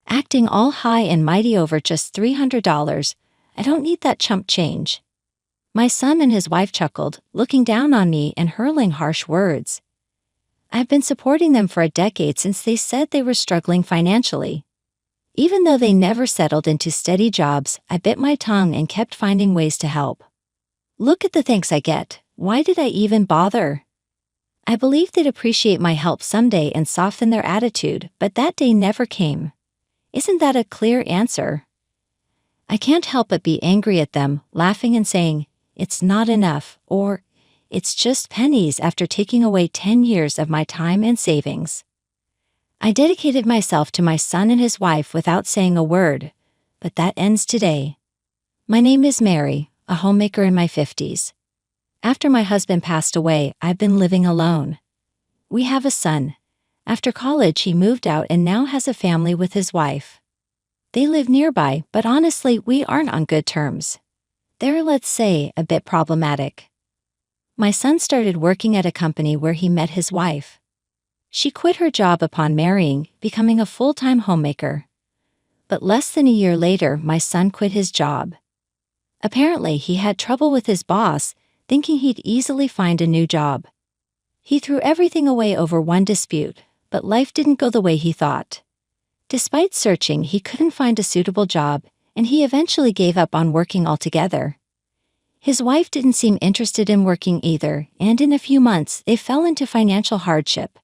acting all high and mighty over just $300. I don't need that chump change. My son and his wife chuckled, looking down on me and hurling harsh words. I've been supporting them for a decade since they said they were struggling financially. Even though they never settled into steady jobs, I bit my tongue and kept finding ways to help. Look at the thanks I get. Why did I even bother? I believed they'd appreciate my help someday and soften their attitude, but that day never came. Isn't that a clear answer? I can't help but be angry at them, laughing and saying, "It's not enough," or "It's just pennies," after taking away 10 years of my time and savings. I dedicated myself to my son and his wife without saying a word, but that ends today. My name is Mary, a homemaker in my 50s. After my husband passed away, I've been living alone. We have a son. After college, he moved out and now has a family with his wife. They live nearby, but honestly, we aren't on good terms. They're, let's say, a bit problematic. My son started working at a company where he met his wife. She quit her job upon marrying, becoming a full-time homemaker. But less than a year later, my son quit his job. Apparently, he had trouble with his boss, thinking he'd easily find a new job. He threw everything away over one dispute, but life didn't go the way he thought. Despite searching, he couldn't find a suitable job, and he eventually gave up on working altogether. His wife didn't seem interested in working either, and in a few months, they fell into financial hardship.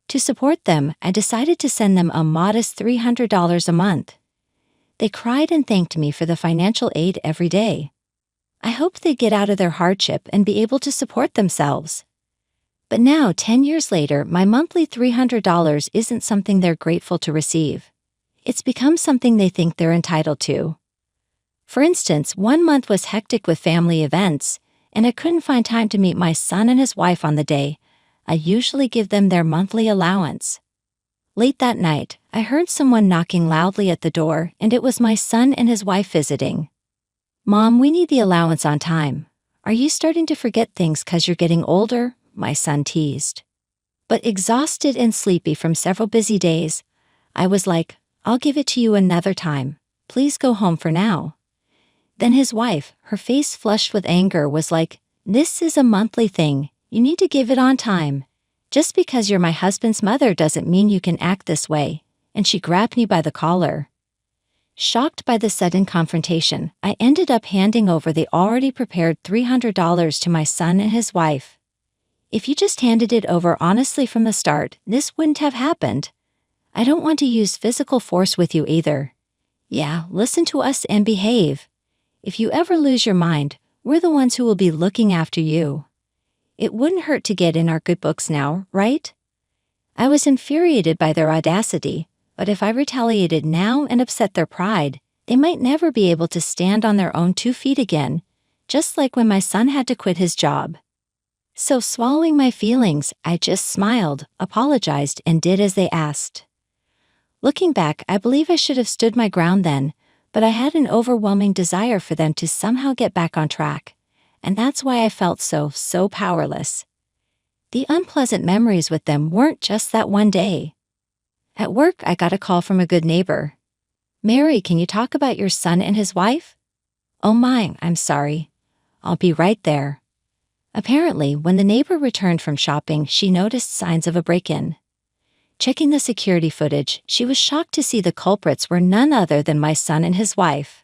To support them, I decided to send them a modest $300 a month. They cried and thanked me for the financial aid every day. I hoped they'd get out of their hardship and be able to support themselves. But now, 10 years later, my monthly $300 isn't something they're grateful to receive. It's become something they think they're entitled to. For instance, one month was hectic with family events, and I couldn't find time to meet my son and his wife on the day. I usually give them their monthly allowance. Late that night, I heard someone knocking loudly at the door, and it was my son and his wife visiting. "Mom, we need the allowance on time. Are you starting to forget things 'cause you're getting older?" my son teased. But exhausted and sleepy from several busy days, I was like, "I'll give it to you another time. Please go home for now." Then his wife, her face flushed with anger, was like, "This is a monthly thing. You need to give it on time. Just because you're my husband's mother doesn't mean you can act this way," and she grabbed me by the collar. Shocked by the sudden confrontation, I ended up handing over the already prepared $300 to my son and his wife. "If you just handed it over honestly from the start, this wouldn't have happened. I don't want to use physical force with you either. Yeah, listen to us and behave. If you ever lose your mind, we're the ones who will be looking after you. It wouldn't hurt to get in our good books now, right?" I was infuriated by their audacity, but if I retaliated now and upset their pride, they might never be able to stand on their own 2 feet again, just like when my son had to quit his job. So swallowing my feelings, I just smiled, apologized, and did as they asked. Looking back, I believe I should have stood my ground then, but I had an overwhelming desire for them to somehow get back on track, and that's why I felt so powerless. The unpleasant memories with them weren't just that one day. At work, I got a call from a good neighbor. "Mary, can you talk about your son and his wife?" "Oh my, I'm sorry. I'll be right there." Apparently, when the neighbor returned from shopping, she noticed signs of a break-in. Checking the security footage, she was shocked to see the culprits were none other than my son and his wife.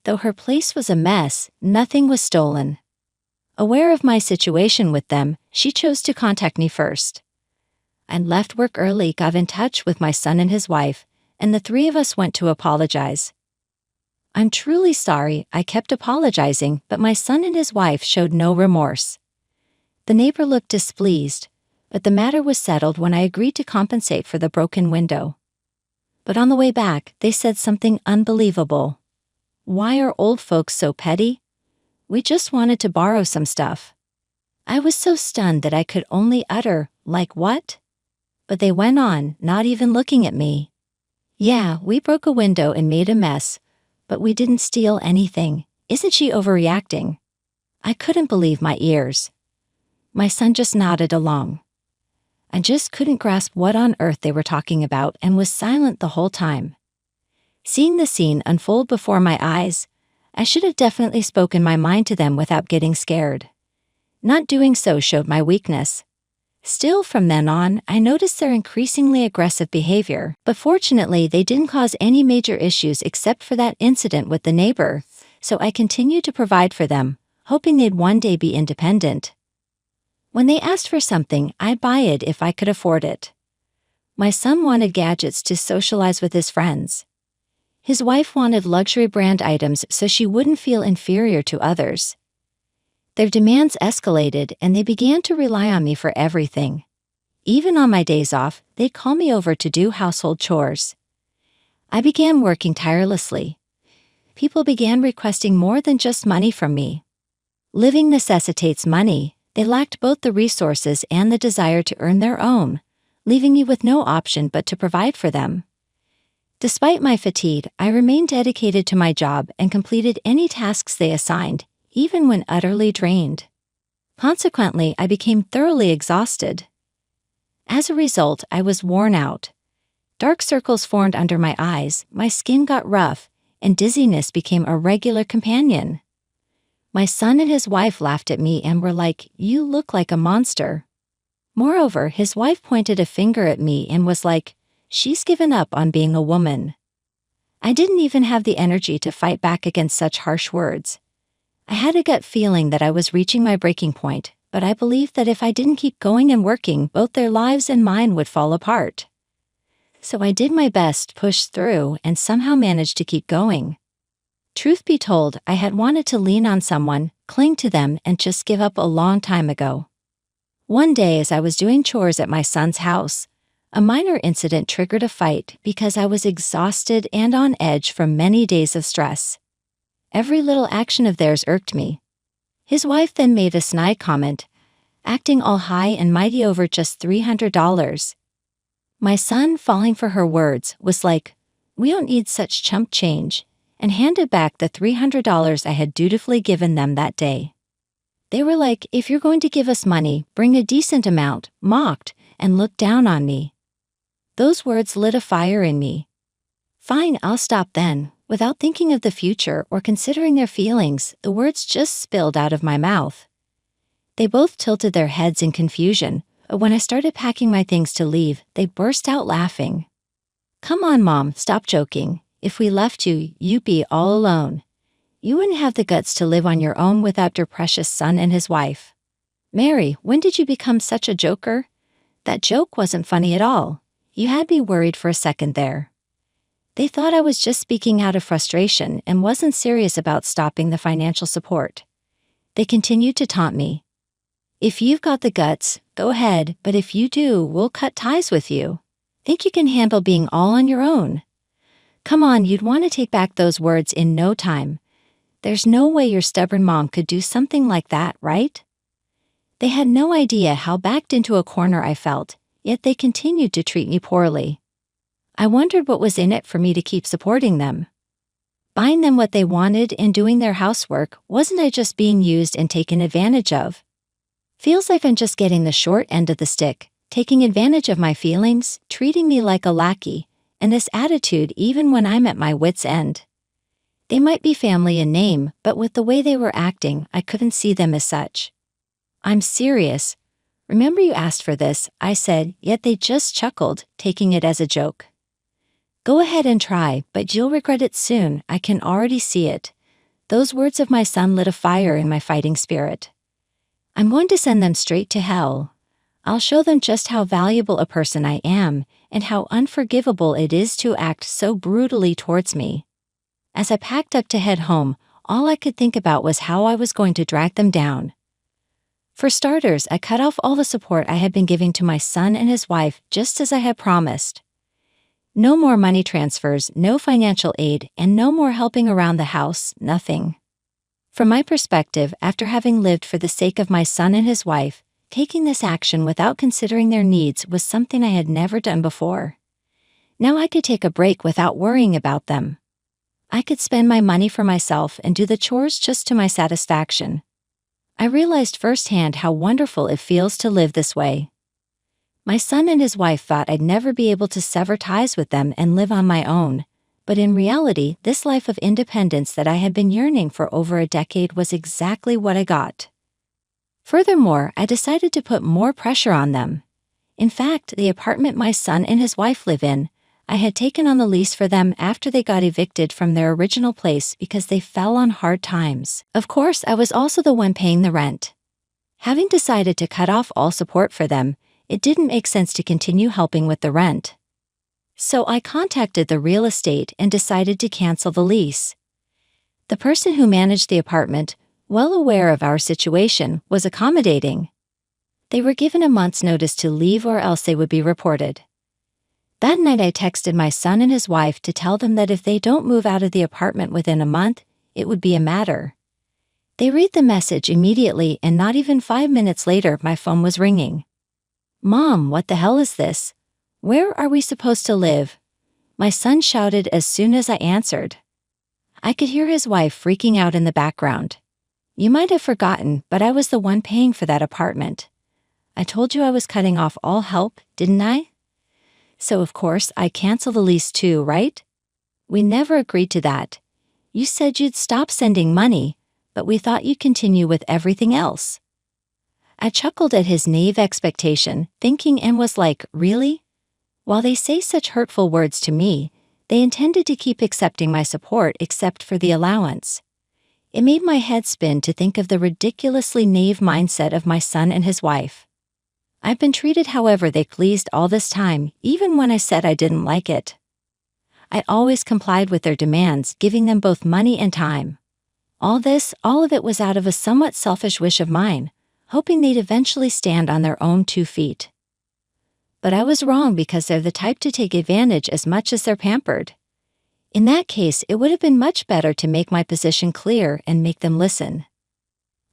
Though her place was a mess, nothing was stolen. Aware of my situation with them, she chose to contact me first. I left work early, got in touch with my son and his wife, and the 3 of us went to apologize. "I'm truly sorry," I kept apologizing, but my son and his wife showed no remorse. The neighbor looked displeased, but the matter was settled when I agreed to compensate for the broken window. But on the way back, they said something unbelievable. "Why are old folks so petty? We just wanted to borrow some stuff." I was so stunned that I could only utter, "Like what?" But they went on, not even looking at me. "Yeah, we broke a window and made a mess, but we didn't steal anything. Isn't she overreacting?" I couldn't believe my ears. My son just nodded along. I just couldn't grasp what on earth they were talking about and was silent the whole time. Seeing the scene unfold before my eyes, I should have definitely spoken my mind to them without getting scared. Not doing so showed my weakness. Still, from then on, I noticed their increasingly aggressive behavior, but fortunately they didn't cause any major issues except for that incident with the neighbor, so I continued to provide for them, hoping they'd one day be independent. When they asked for something, I'd buy it if I could afford it. My son wanted gadgets to socialize with his friends. His wife wanted luxury brand items so she wouldn't feel inferior to others. Their demands escalated and they began to rely on me for everything. Even on my days off, they'd call me over to do household chores. I began working tirelessly. People began requesting more than just money from me. Living necessitates money. They lacked both the resources and the desire to earn their own, leaving me with no option but to provide for them. Despite my fatigue, I remained dedicated to my job and completed any tasks they assigned, even when utterly drained. Consequently, I became thoroughly exhausted. As a result, I was worn out. Dark circles formed under my eyes, my skin got rough, and dizziness became a regular companion. My son and his wife laughed at me and were like, "You look like a monster." Moreover, his wife pointed a finger at me and was like, "She's given up on being a woman." I didn't even have the energy to fight back against such harsh words. I had a gut feeling that I was reaching my breaking point, but I believed that if I didn't keep going and working, both their lives and mine would fall apart. So I did my best, pushed through, and somehow managed to keep going. Truth be told, I had wanted to lean on someone, cling to them, and just give up a long time ago. One day, as I was doing chores at my son's house, a minor incident triggered a fight because I was exhausted and on edge from many days of stress. Every little action of theirs irked me. His wife then made a snide comment, acting all high and mighty over just $300. My son, falling for her words, was like, "We don't need such chump change," and handed back the $300 I had dutifully given them that day. They were like, "If you're going to give us money, bring a decent amount," mocked, and looked down on me. Those words lit a fire in me. Fine, I'll stop then. Without thinking of the future or considering their feelings, the words just spilled out of my mouth. They both tilted their heads in confusion, but when I started packing my things to leave, they burst out laughing. "Come on, Mom, stop joking. If we left you, you'd be all alone. You wouldn't have the guts to live on your own without your precious son and his wife. Mary, when did you become such a joker? That joke wasn't funny at all. You had me worried for a second there." They thought I was just speaking out of frustration and wasn't serious about stopping the financial support. They continued to taunt me. "If you've got the guts, go ahead, but if you do, we'll cut ties with you. Think you can handle being all on your own? Come on, you'd want to take back those words in no time. There's no way your stubborn mom could do something like that, right?" They had no idea how backed into a corner I felt, yet they continued to treat me poorly. I wondered what was in it for me to keep supporting them. Buying them what they wanted and doing their housework, wasn't I just being used and taken advantage of? Feels like I'm just getting the short end of the stick, taking advantage of my feelings, treating me like a lackey, and this attitude even when I'm at my wit's end. They might be family in name, but with the way they were acting, I couldn't see them as such. "I'm serious. Remember you asked for this," I said, yet they just chuckled, taking it as a joke. "Go ahead and try, but you'll regret it soon, I can already see it." Those words of my son lit a fire in my fighting spirit. I'm going to send them straight to hell. I'll show them just how valuable a person I am, and how unforgivable it is to act so brutally towards me. As I packed up to head home, all I could think about was how I was going to drag them down. For starters, I cut off all the support I had been giving to my son and his wife, just as I had promised. No more money transfers, no financial aid, and no more helping around the house, nothing. From my perspective, after having lived for the sake of my son and his wife, taking this action without considering their needs was something I had never done before. Now I could take a break without worrying about them. I could spend my money for myself and do the chores just to my satisfaction. I realized firsthand how wonderful it feels to live this way. My son and his wife thought I'd never be able to sever ties with them and live on my own, But in reality, this life of independence that I had been yearning for over a decade was exactly what I got. Furthermore, I decided to put more pressure on them. In fact, the apartment my son and his wife live in, I had taken on the lease for them after they got evicted from their original place because they fell on hard times. Of course, I was also the one paying the rent. Having decided to cut off all support for them, it didn't make sense to continue helping with the rent. So I contacted the real estate and decided to cancel the lease. The person who managed the apartment, well aware of our situation, was accommodating. They were given a month's notice to leave or else they would be reported. That night I texted my son and his wife to tell them that if they don't move out of the apartment within a month, it would be a matter. They read the message immediately and not even 5 minutes later my phone was ringing. "Mom, what the hell is this? Where are we supposed to live?" my son shouted as soon as I answered. I could hear his wife freaking out in the background. "You might have forgotten, but I was the one paying for that apartment. I told you I was cutting off all help, didn't I? So of course I cancel the lease too, right? We never agreed to that. You said you'd stop sending money, but we thought you'd continue with everything else." I chuckled at his naive expectation, thinking and was like, really? While they say such hurtful words to me, they intended to keep accepting my support except for the allowance. It made my head spin to think of the ridiculously naive mindset of my son and his wife. I've been treated however they pleased all this time, even when I said I didn't like it. I always complied with their demands, giving them both money and time. All of it was out of a somewhat selfish wish of mine, hoping they'd eventually stand on their own 2 feet. But I was wrong because they're the type to take advantage as much as they're pampered. In that case, it would have been much better to make my position clear and make them listen.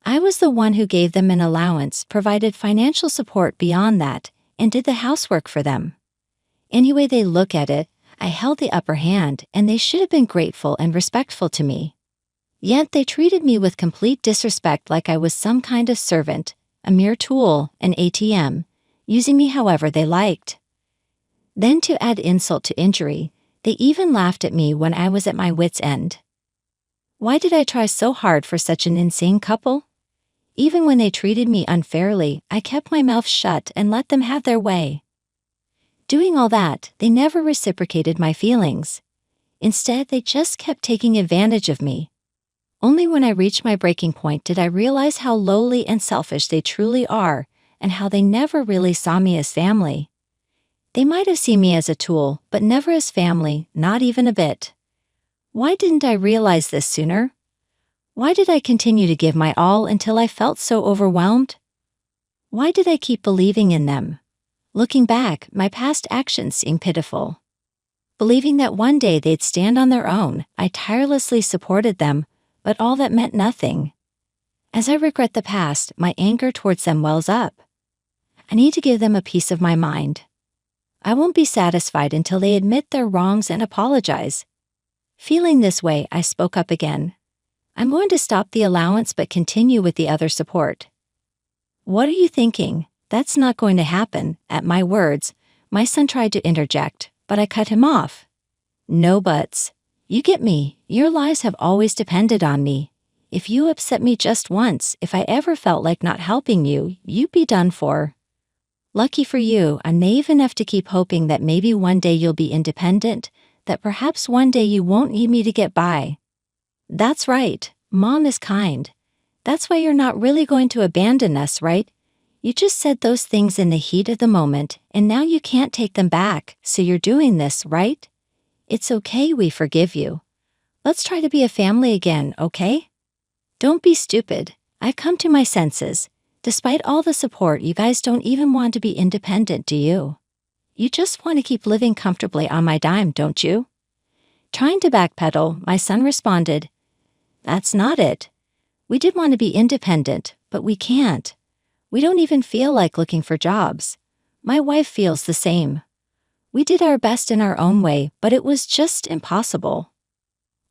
I was the one who gave them an allowance, provided financial support beyond that, and did the housework for them. Any way they look at it, I held the upper hand, and they should have been grateful and respectful to me. Yet they treated me with complete disrespect like I was some kind of servant, a mere tool, an ATM, using me however they liked. Then to add insult to injury, they even laughed at me when I was at my wit's end. Why did I try so hard for such an insane couple? Even when they treated me unfairly, I kept my mouth shut and let them have their way. Doing all that, they never reciprocated my feelings. Instead, they just kept taking advantage of me. Only when I reached my breaking point did I realize how lowly and selfish they truly are, and how they never really saw me as family. They might have seen me as a tool, but never as family, not even a bit. Why didn't I realize this sooner? Why did I continue to give my all until I felt so overwhelmed? Why did I keep believing in them? Looking back, my past actions seem pitiful. Believing that one day they'd stand on their own, I tirelessly supported them, but all that meant nothing. As I regret the past, my anger towards them wells up. I need to give them a piece of my mind. I won't be satisfied until they admit their wrongs and apologize. Feeling this way, I spoke up again. I'm going to stop the allowance but continue with the other support. What are you thinking? That's not going to happen. At my words, my son tried to interject, but I cut him off. No buts. You get me. Your lives have always depended on me. If you upset me just once, if I ever felt like not helping you, you'd be done for. Lucky for you, I'm naive enough to keep hoping that maybe one day you'll be independent, that perhaps one day you won't need me to get by. That's right. Mom is kind. That's why you're not really going to abandon us, right? You just said those things in the heat of the moment, and now you can't take them back, so you're doing this, right? It's okay, we forgive you. Let's try to be a family again, okay? Don't be stupid. I've come to my senses. Despite all the support, you guys don't even want to be independent, do you? You just want to keep living comfortably on my dime, don't you? Trying to backpedal, my son responded, "That's not it. We did want to be independent, but we can't. We don't even feel like looking for jobs. My wife feels the same. We did our best in our own way, but it was just impossible."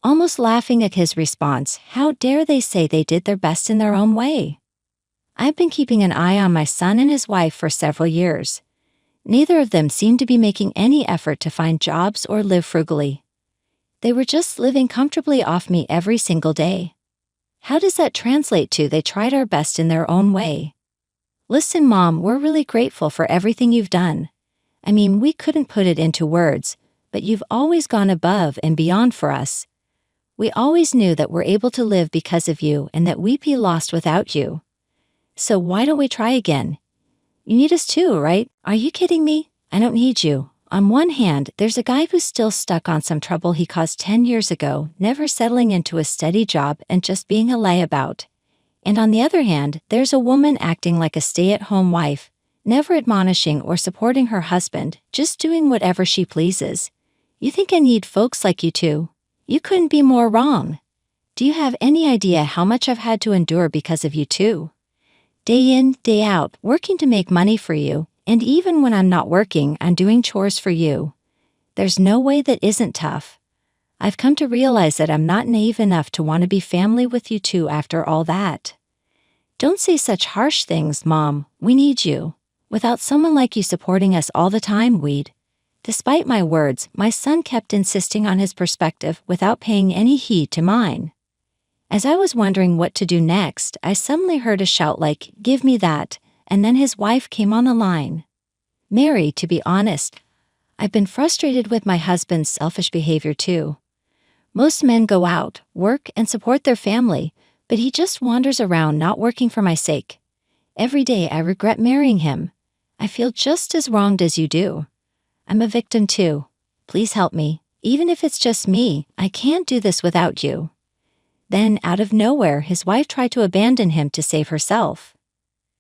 Almost laughing at his response, how dare they say they did their best in their own way? I've been keeping an eye on my son and his wife for several years. Neither of them seemed to be making any effort to find jobs or live frugally. They were just living comfortably off me every single day. How does that translate to they tried our best in their own way? Listen, Mom, we're really grateful for everything you've done. I mean, we couldn't put it into words, but you've always gone above and beyond for us. We always knew that we're able to live because of you and that we'd be lost without you. So why don't we try again? You need us too, right? Are you kidding me? I don't need you. On one hand, there's a guy who's still stuck on some trouble he caused 10 years ago, never settling into a steady job and just being a layabout. And on the other hand, there's a woman acting like a stay-at-home wife, never admonishing or supporting her husband, just doing whatever she pleases. You think I need folks like you too? You couldn't be more wrong. Do you have any idea how much I've had to endure because of you too? Day in, day out, working to make money for you, and even when I'm not working, I'm doing chores for you. There's no way that isn't tough. I've come to realize that I'm not naive enough to want to be family with you too after all that. Don't say such harsh things, Mom. We need you. Without someone like you supporting us all the time, we'd. Despite my words, my son kept insisting on his perspective without paying any heed to mine. As I was wondering what to do next, I suddenly heard a shout like, "Give me that," and then his wife came on the line. Mary, to be honest, I've been frustrated with my husband's selfish behavior too. Most men go out, work, and support their family, but he just wanders around not working for my sake. Every day I regret marrying him. I feel just as wronged as you do. I'm a victim too. Please help me. Even if it's just me, I can't do this without you. Then, out of nowhere, his wife tried to abandon him to save herself.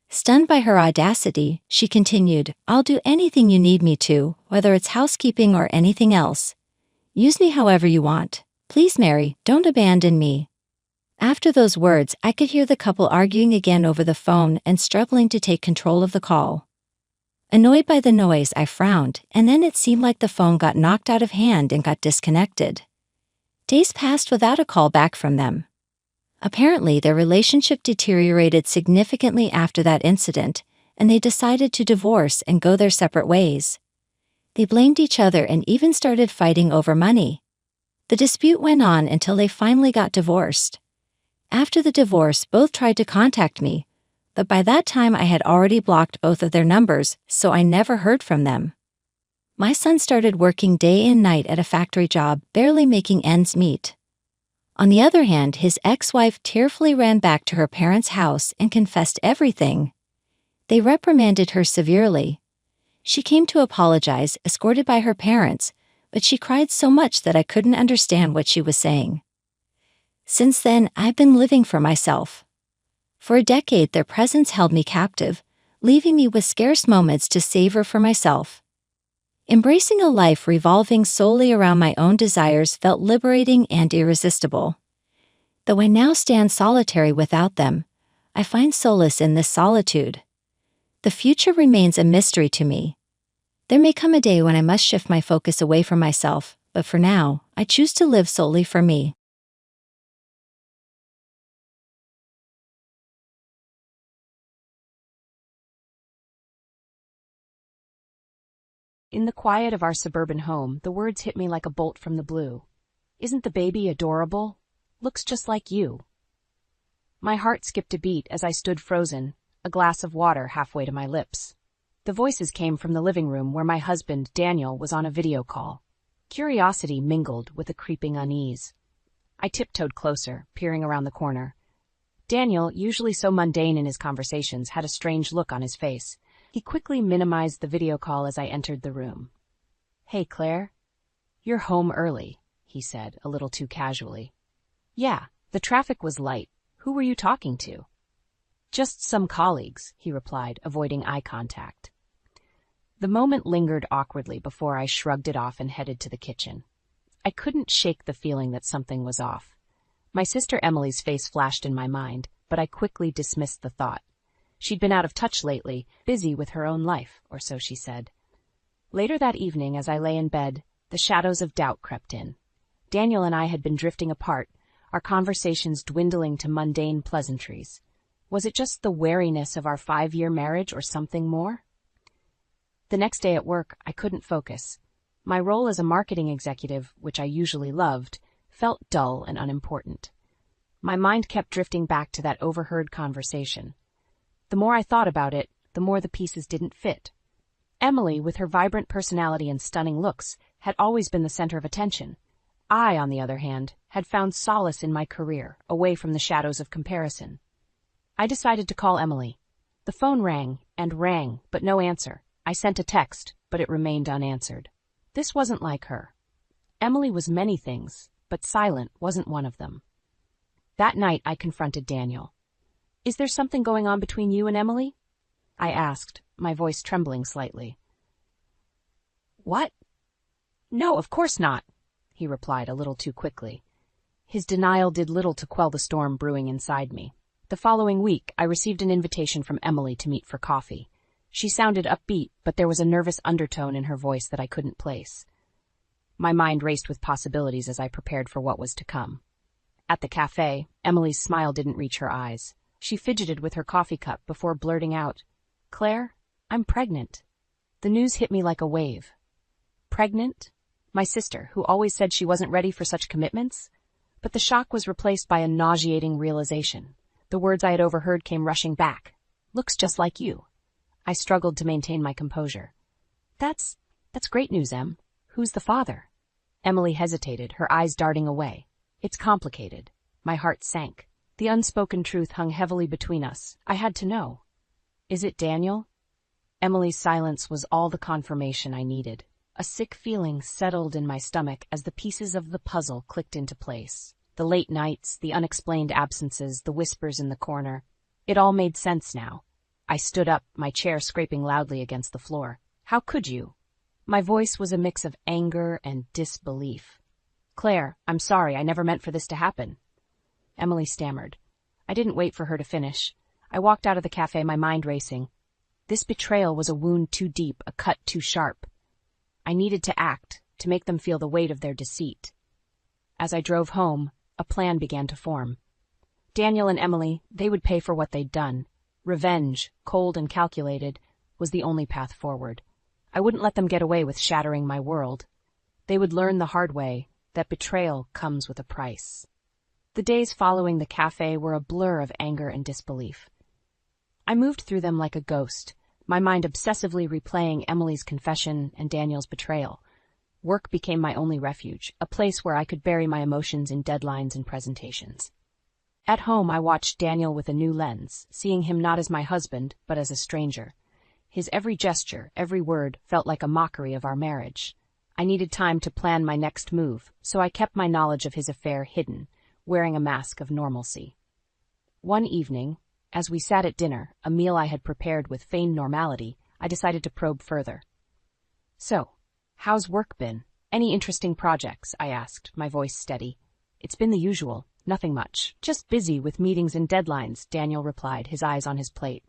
Stunned by her audacity, she continued, "I'll do anything you need me to, whether it's housekeeping or anything else. Use me however you want. Please, Mary, don't abandon me." After those words, I could hear the couple arguing again over the phone and struggling to take control of the call. Annoyed by the noise, I frowned, and then it seemed like the phone got knocked out of hand and got disconnected. Days passed without a call back from them. Apparently, their relationship deteriorated significantly after that incident, and they decided to divorce and go their separate ways. They blamed each other and even started fighting over money. The dispute went on until they finally got divorced. After the divorce, both tried to contact me, but by that time I had already blocked both of their numbers, so I never heard from them. My son started working day and night at a factory job, barely making ends meet. On the other hand, his ex-wife tearfully ran back to her parents' house and confessed everything. They reprimanded her severely. She came to apologize, escorted by her parents, but she cried so much that I couldn't understand what she was saying. Since then, I've been living for myself. For a decade, their presence held me captive, leaving me with scarce moments to savor for myself. Embracing a life revolving solely around my own desires felt liberating and irresistible. Though I now stand solitary without them, I find solace in this solitude. The future remains a mystery to me. There may come a day when I must shift my focus away from myself, but for now, I choose to live solely for me. In the quiet of our suburban home, the words hit me like a bolt from the blue. "Isn't the baby adorable? Looks just like you." My heart skipped a beat as I stood frozen, a glass of water halfway to my lips. The voices came from the living room where my husband, Daniel, was on a video call. Curiosity mingled with a creeping unease. I tiptoed closer, peering around the corner. Daniel, usually so mundane in his conversations, had a strange look on his face. He quickly minimized the video call as I entered the room. "Hey, Claire. You're home early," he said, a little too casually. "Yeah, the traffic was light. Who were you talking to?" "Just some colleagues," he replied, avoiding eye contact. The moment lingered awkwardly before I shrugged it off and headed to the kitchen. I couldn't shake the feeling that something was off. My sister Emily's face flashed in my mind, but I quickly dismissed the thought. She'd been out of touch lately, busy with her own life, or so she said. Later that evening, as I lay in bed, the shadows of doubt crept in. Daniel and I had been drifting apart, our conversations dwindling to mundane pleasantries. Was it just the wariness of our 5-year marriage or something more? The next day at work, I couldn't focus. My role as a marketing executive, which I usually loved, felt dull and unimportant. My mind kept drifting back to that overheard conversation. The more I thought about it, the more the pieces didn't fit. Emily, with her vibrant personality and stunning looks, had always been the center of attention. I, on the other hand, had found solace in my career, away from the shadows of comparison. I decided to call Emily. The phone rang, but no answer. I sent a text, but it remained unanswered. This wasn't like her. Emily was many things, but silent wasn't one of them. That night I confronted Daniel. "Is there something going on between you and Emily?" I asked, my voice trembling slightly. "What? No, of course not," he replied a little too quickly. His denial did little to quell the storm brewing inside me. The following week, I received an invitation from Emily to meet for coffee. She sounded upbeat, but there was a nervous undertone in her voice that I couldn't place. My mind raced with possibilities as I prepared for what was to come. At the cafe, Emily's smile didn't reach her eyes. She fidgeted with her coffee cup before blurting out, "Claire, I'm pregnant." The news hit me like a wave. Pregnant? My sister, who always said she wasn't ready for such commitments? But the shock was replaced by a nauseating realization. The words I had overheard came rushing back. "Looks just like you." I struggled to maintain my composure. That's great news, Em. Who's the father?" Emily hesitated, her eyes darting away. "It's complicated." My heart sank. The unspoken truth hung heavily between us. I had to know. "Is it Daniel?" Emily's silence was all the confirmation I needed. A sick feeling settled in my stomach as the pieces of the puzzle clicked into place. The late nights, the unexplained absences, the whispers in the corner. It all made sense now. I stood up, my chair scraping loudly against the floor. "How could you?" My voice was a mix of anger and disbelief. "Claire, I'm sorry, I never meant for this to happen." Emily stammered. I didn't wait for her to finish. I walked out of the cafe, my mind racing. This betrayal was a wound too deep, a cut too sharp. I needed to act, to make them feel the weight of their deceit. As I drove home, a plan began to form. Daniel and Emily, they would pay for what they'd done. Revenge, cold and calculated, was the only path forward. I wouldn't let them get away with shattering my world. They would learn the hard way that betrayal comes with a price. The days following the cafe were a blur of anger and disbelief. I moved through them like a ghost, my mind obsessively replaying Emily's confession and Daniel's betrayal. Work became my only refuge, a place where I could bury my emotions in deadlines and presentations. At home, I watched Daniel with a new lens, seeing him not as my husband, but as a stranger. His every gesture, every word, felt like a mockery of our marriage. I needed time to plan my next move, so I kept my knowledge of his affair hidden, wearing a mask of normalcy. One evening, as we sat at dinner, a meal I had prepared with feigned normality, I decided to probe further. "So, how's work been? Any interesting projects?" I asked, my voice steady. "It's been the usual. Nothing much. Just busy with meetings and deadlines," Daniel replied, his eyes on his plate.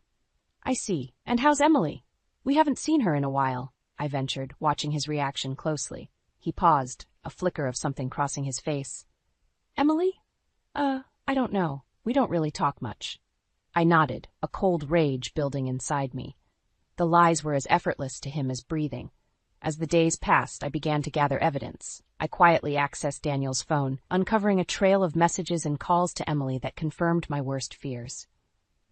"I see. And how's Emily? We haven't seen her in a while," I ventured, watching his reaction closely. He paused, a flicker of something crossing his face. "Emily? I don't know. We don't really talk much." I nodded, a cold rage building inside me. The lies were as effortless to him as breathing. As the days passed, I began to gather evidence. I quietly accessed Daniel's phone, uncovering a trail of messages and calls to Emily that confirmed my worst fears.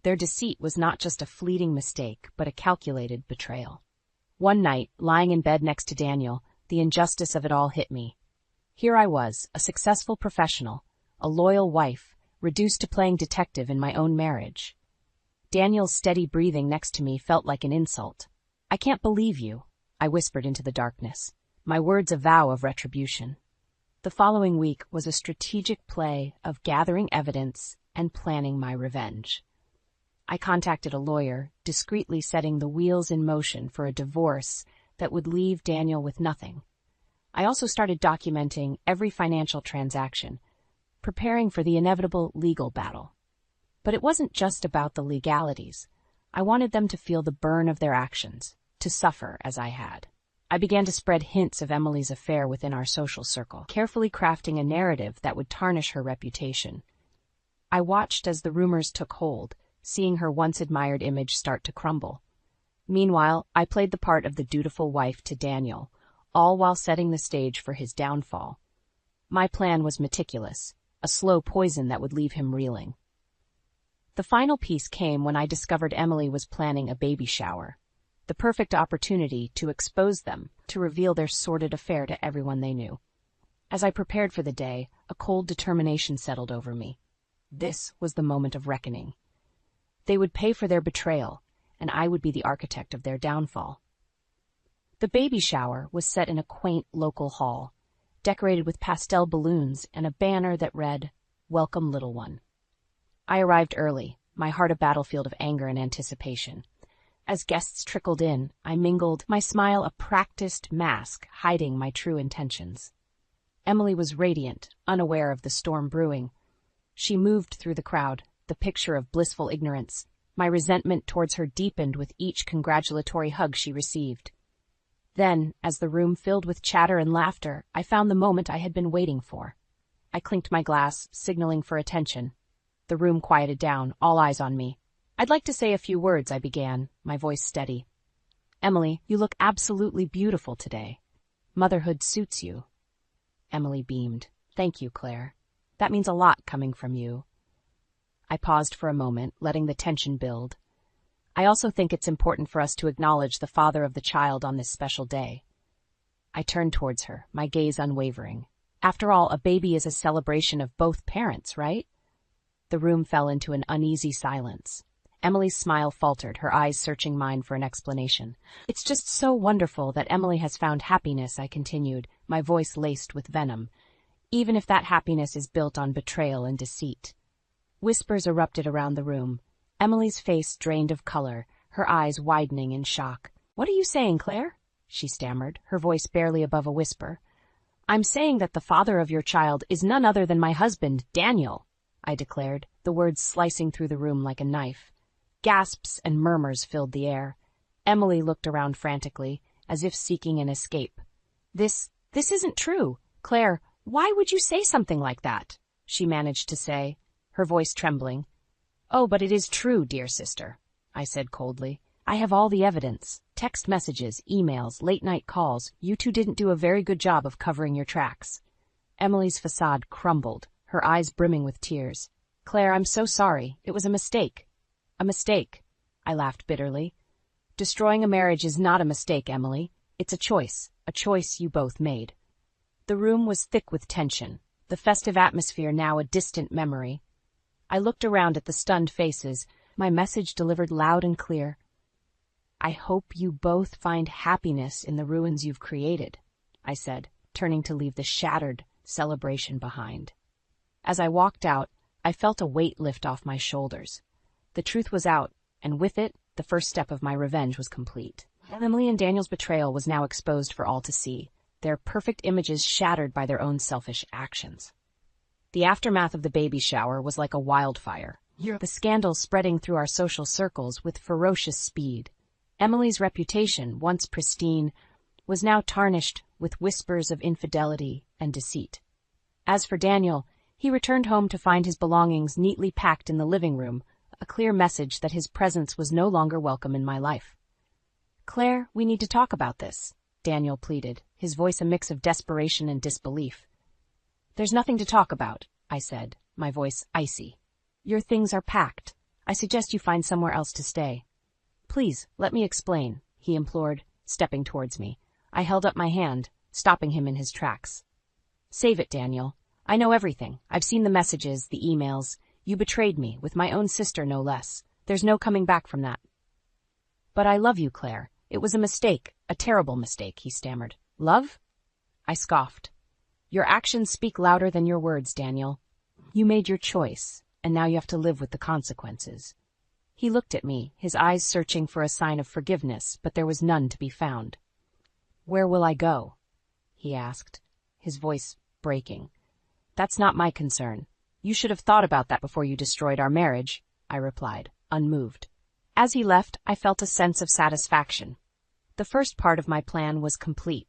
Their deceit was not just a fleeting mistake, but a calculated betrayal. One night, lying in bed next to Daniel, the injustice of it all hit me. Here I was, a successful professional, a loyal wife, reduced to playing detective in my own marriage. Daniel's steady breathing next to me felt like an insult. "I can't believe you," I whispered into the darkness, my words a vow of retribution. The following week was a strategic play of gathering evidence and planning my revenge. I contacted a lawyer, discreetly setting the wheels in motion for a divorce that would leave Daniel with nothing. I also started documenting every financial transaction, preparing for the inevitable legal battle. But it wasn't just about the legalities. I wanted them to feel the burn of their actions, to suffer as I had. I began to spread hints of Emily's affair within our social circle, carefully crafting a narrative that would tarnish her reputation. I watched as the rumors took hold, seeing her once-admired image start to crumble. Meanwhile, I played the part of the dutiful wife to Daniel, all while setting the stage for his downfall. My plan was meticulous, a slow poison that would leave him reeling. The final piece came when I discovered Emily was planning a baby shower. The perfect opportunity to expose them, to reveal their sordid affair to everyone they knew. As I prepared for the day, a cold determination settled over me. This was the moment of reckoning. They would pay for their betrayal, and I would be the architect of their downfall. The baby shower was set in a quaint local hall, decorated with pastel balloons and a banner that read, "Welcome, little one." I arrived early, my heart a battlefield of anger and anticipation. As guests trickled in, I mingled, my smile a practiced mask hiding my true intentions. Emily was radiant, unaware of the storm brewing. She moved through the crowd, the picture of blissful ignorance. My resentment towards her deepened with each congratulatory hug she received. Then, as the room filled with chatter and laughter, I found the moment I had been waiting for. I clinked my glass, signaling for attention. The room quieted down, all eyes on me. "I'd like to say a few words," I began, my voice steady. "Emily, you look absolutely beautiful today. Motherhood suits you." Emily beamed. "Thank you, Claire. That means a lot coming from you." I paused for a moment, letting the tension build. "I also think it's important for us to acknowledge the father of the child on this special day." I turned towards her, my gaze unwavering. After all, a baby is a celebration of both parents, right? The room fell into an uneasy silence. Emily's smile faltered, her eyes searching mine for an explanation. "It's just so wonderful that Emily has found happiness," I continued, my voice laced with venom, "even if that happiness is built on betrayal and deceit." Whispers erupted around the room. Emily's face drained of color, her eyes widening in shock. "What are you saying, Claire?" she stammered, her voice barely above a whisper. "I'm saying that the father of your child is none other than my husband, Daniel," I declared, the words slicing through the room like a knife. Gasps and murmurs filled the air. Emily looked around frantically, as if seeking an escape. This isn't true. Claire, why would you say something like that?" she managed to say, her voice trembling. "Oh, but it is true, dear sister," I said coldly. "I have all the evidence. Text messages, emails, late-night calls. You two didn't do a very good job of covering your tracks." Emily's facade crumbled, her eyes brimming with tears. "Claire, I'm so sorry. It was a mistake." "A mistake?" I laughed bitterly. "Destroying a marriage is not a mistake, Emily. It's a choice you both made." The room was thick with tension, the festive atmosphere now a distant memory. I looked around at the stunned faces, my message delivered loud and clear. "I hope you both find happiness in the ruins you've created," I said, turning to leave the shattered celebration behind. As I walked out, I felt a weight lift off my shoulders. The truth was out, and with it, the first step of my revenge was complete. Emily and Daniel's betrayal was now exposed for all to see, their perfect images shattered by their own selfish actions. The aftermath of the baby shower was like a wildfire, the scandal spreading through our social circles with ferocious speed. Emily's reputation, once pristine, was now tarnished with whispers of infidelity and deceit. As for Daniel, he returned home to find his belongings neatly packed in the living room, a clear message that his presence was no longer welcome in my life. "Claire, we need to talk about this," Daniel pleaded, his voice a mix of desperation and disbelief. "There's nothing to talk about," I said, my voice icy. "Your things are packed. I suggest you find somewhere else to stay." "Please, let me explain," he implored, stepping towards me. I held up my hand, stopping him in his tracks. "Save it, Daniel. I know everything. I've seen the messages, the emails. You betrayed me, with my own sister no less. There's no coming back from that." "But I love you, Claire. It was a mistake, a terrible mistake," he stammered. "Love?" I scoffed. "Your actions speak louder than your words, Daniel. You made your choice, and now you have to live with the consequences." He looked at me, his eyes searching for a sign of forgiveness, but there was none to be found. "Where will I go?" he asked, his voice breaking. "That's not my concern. You should have thought about that before you destroyed our marriage," I replied, unmoved. As he left, I felt a sense of satisfaction. The first part of my plan was complete.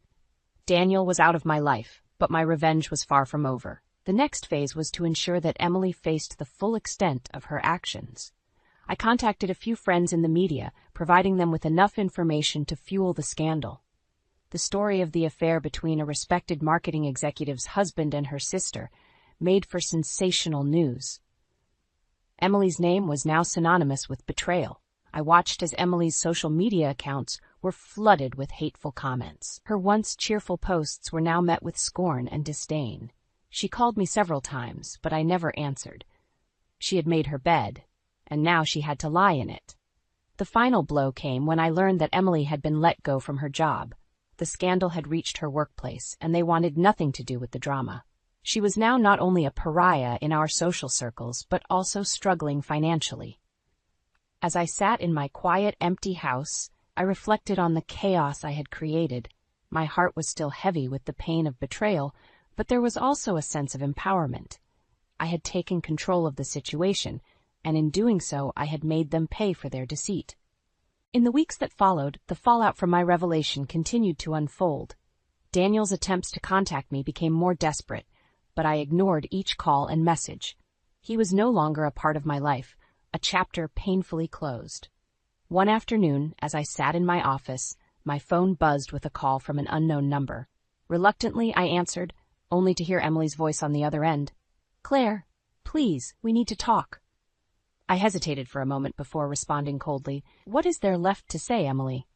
Daniel was out of my life, but my revenge was far from over. The next phase was to ensure that Emily faced the full extent of her actions. I contacted a few friends in the media, providing them with enough information to fuel the scandal. The story of the affair between a respected marketing executive's husband and her sister made for sensational news. Emily's name was now synonymous with betrayal. I watched as Emily's social media accounts were flooded with hateful comments. Her once cheerful posts were now met with scorn and disdain. She called me several times, but I never answered. She had made her bed, and now she had to lie in it. The final blow came when I learned that Emily had been let go from her job. The scandal had reached her workplace, and they wanted nothing to do with the drama. She was now not only a pariah in our social circles, but also struggling financially. As I sat in my quiet, empty house, I reflected on the chaos I had created. My heart was still heavy with the pain of betrayal, but there was also a sense of empowerment. I had taken control of the situation, and in doing so, I had made them pay for their deceit. In the weeks that followed, the fallout from my revelation continued to unfold. Daniel's attempts to contact me became more desperate, but I ignored each call and message. He was no longer a part of my life, a chapter painfully closed. One afternoon, as I sat in my office, my phone buzzed with a call from an unknown number. Reluctantly, I answered, only to hear Emily's voice on the other end. "Claire, please, we need to talk." I hesitated for a moment before responding coldly. "What is there left to say, Emily?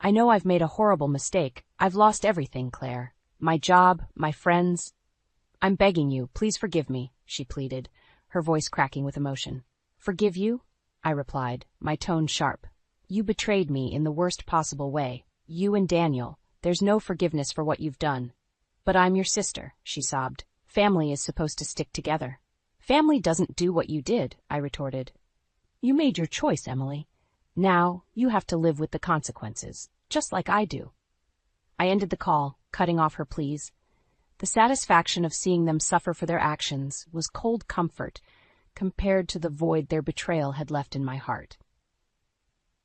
I know I've made a horrible mistake. I've lost everything, Claire. My job, my friends. I'm begging you, please forgive me," she pleaded, her voice cracking with emotion. "Forgive you?" I replied, my tone sharp. "You betrayed me in the worst possible way. You and Daniel. There's no forgiveness for what you've done." "But I'm your sister," she sobbed. "Family is supposed to stick together." "Family doesn't do what you did," I retorted. "You made your choice, Emily. Now you have to live with the consequences, just like I do." I ended the call, cutting off her pleas. The satisfaction of seeing them suffer for their actions was cold comfort compared to the void their betrayal had left in my heart.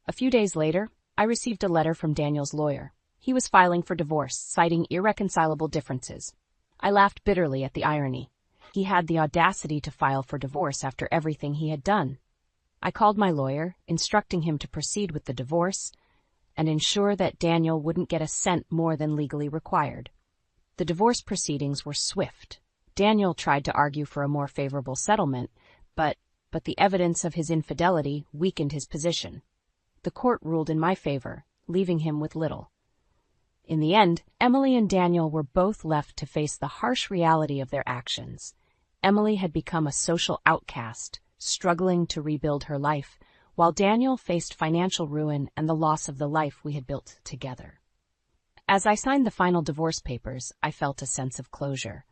A few days later, I received a letter from Daniel's lawyer. He was filing for divorce, citing irreconcilable differences. I laughed bitterly at the irony. He had the audacity to file for divorce after everything he had done. I called my lawyer, instructing him to proceed with the divorce and ensure that Daniel wouldn't get a cent more than legally required. The divorce proceedings were swift. Daniel tried to argue for a more favorable settlement, but the evidence of his infidelity weakened his position. The court ruled in my favor, leaving him with little. In the end, Emily and Daniel were both left to face the harsh reality of their actions. Emily had become a social outcast, struggling to rebuild her life, while Daniel faced financial ruin and the loss of the life we had built together. As I signed the final divorce papers, I felt a sense of closure.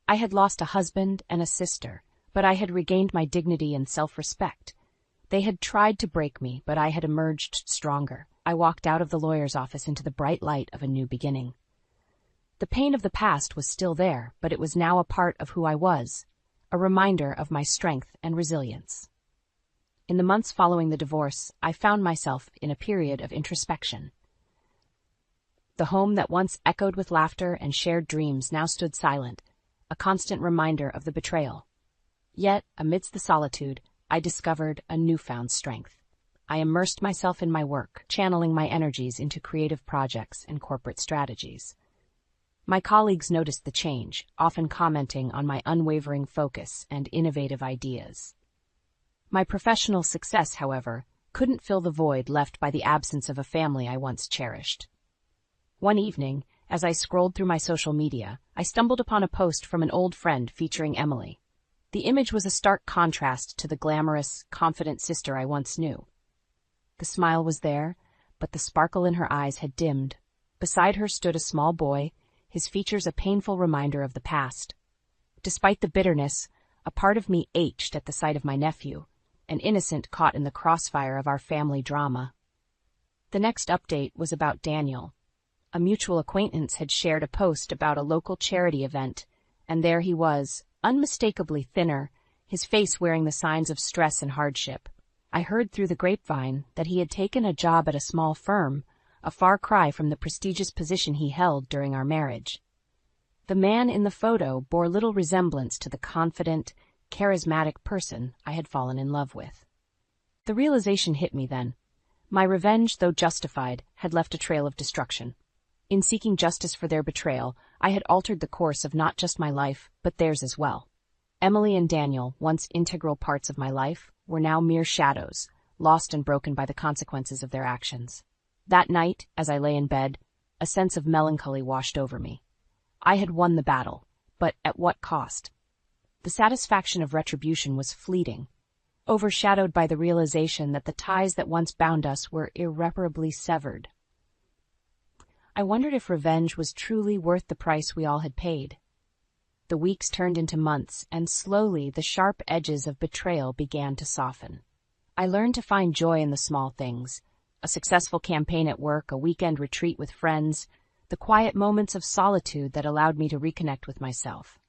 I had lost a husband and a sister, but I had regained my dignity and self-respect. They had tried to break me, but I had emerged stronger. I walked out of the lawyer's office into the bright light of a new beginning. The pain of the past was still there, but it was now a part of who I was, a reminder of my strength and resilience. In the months following the divorce, I found myself in a period of introspection. The home that once echoed with laughter and shared dreams now stood silent, a constant reminder of the betrayal. Yet, amidst the solitude, I discovered a newfound strength. I immersed myself in my work, channeling my energies into creative projects and corporate strategies. My colleagues noticed the change, often commenting on my unwavering focus and innovative ideas. My professional success, however, couldn't fill the void left by the absence of a family I once cherished. One evening, as I scrolled through my social media, I stumbled upon a post from an old friend featuring Emily. The image was a stark contrast to the glamorous, confident sister I once knew. The smile was there, but the sparkle in her eyes had dimmed. Beside her stood a small boy, his features a painful reminder of the past. Despite the bitterness, a part of me ached at the sight of my nephew, an innocent caught in the crossfire of our family drama. The next update was about Daniel. A mutual acquaintance had shared a post about a local charity event, and there he was, unmistakably thinner, his face wearing the signs of stress and hardship. I heard through the grapevine that he had taken a job at a small firm, a far cry from the prestigious position he held during our marriage. The man in the photo bore little resemblance to the confident, charismatic person I had fallen in love with. The realization hit me then. My revenge, though justified, had left a trail of destruction. In seeking justice for their betrayal, I had altered the course of not just my life, but theirs as well. Emily and Daniel, once integral parts of my life, were now mere shadows, lost and broken by the consequences of their actions. That night, as I lay in bed, a sense of melancholy washed over me. I had won the battle, but at what cost? The satisfaction of retribution was fleeting, overshadowed by the realization that the ties that once bound us were irreparably severed. I wondered if revenge was truly worth the price we all had paid. The weeks turned into months, and slowly the sharp edges of betrayal began to soften. I learned to find joy in the small things: a successful campaign at work, a weekend retreat with friends, the quiet moments of solitude that allowed me to reconnect with myself.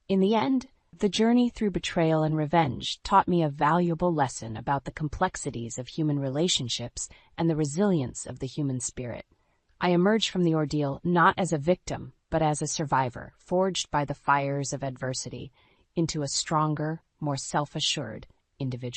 In the end, the journey through betrayal and revenge taught me a valuable lesson about the complexities of human relationships and the resilience of the human spirit. I emerged from the ordeal not as a victim, but as a survivor, forged by the fires of adversity into a stronger, more self-assured individual.